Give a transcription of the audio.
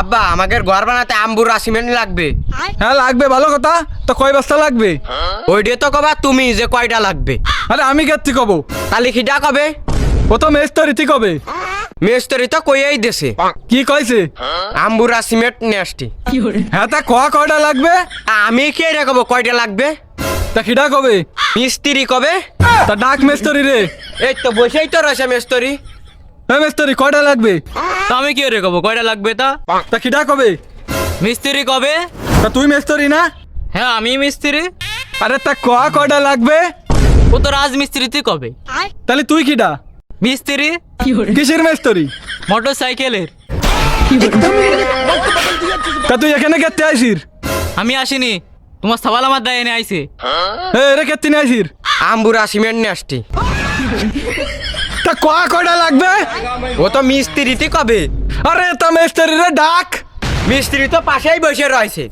আব্বা আমাকে ঘর বানাতে আম্বুরা সিমেন্ট লাগবে। হ্যাঁ লাগবে, ভালো কথা। তো কয় বস্তা লাগবে? ওইটা তো কবা তুমি যে কয়টা লাগবে। আরে আমি কেত্তি কব? তাহলে খিটা কবে? ও তো মেস্তরিতি কবে? মেস্তরি তো কইয়াই দেছে কি কইছে? আম্বুরা সিমেন্ট নিয়ে আসটি। হ্যাঁ তা কয়টা লাগবে? আমি কে রে কব কয়টা লাগবে? তা খিডা কবে? মিস্ত্রি কবে? তা ডাক মেস্তরি রে। এই তো বসেই তো রয়েছে মেস্তরি। মেস্তরি কয়টা লাগবে? তা আমি কি রে কব কয়টা লাগবে? তা খিডা কবে? মিস্ত্রি কবে? তা তুই মেস্তরি না? হ্যাঁ আমি মিস্ত্রি। আরে তা কয়টা লাগবে? ও তো রাজমিস্ত্রিতে কবে। তাহলে তুই খিডা? মিস্ত্রি কিসের মেস্তরি? মোটর সাইকেলের। তা তুই এখানে কেত্তে আইসির? আমি আসিনি, তোমার সবাল আমার দায় এনে আইছে। রে কেত্তি নিয়ে আইসির? আম্বুরা সিমেন্ট নিয়ে আসটি। তা কয়টা লাগবে? ও তো মিস্ত্রিতে কবে? আরে তা মেস্তরি রে ডাক। মিস্ত্রি তো পাশেই বসে রয়েছে।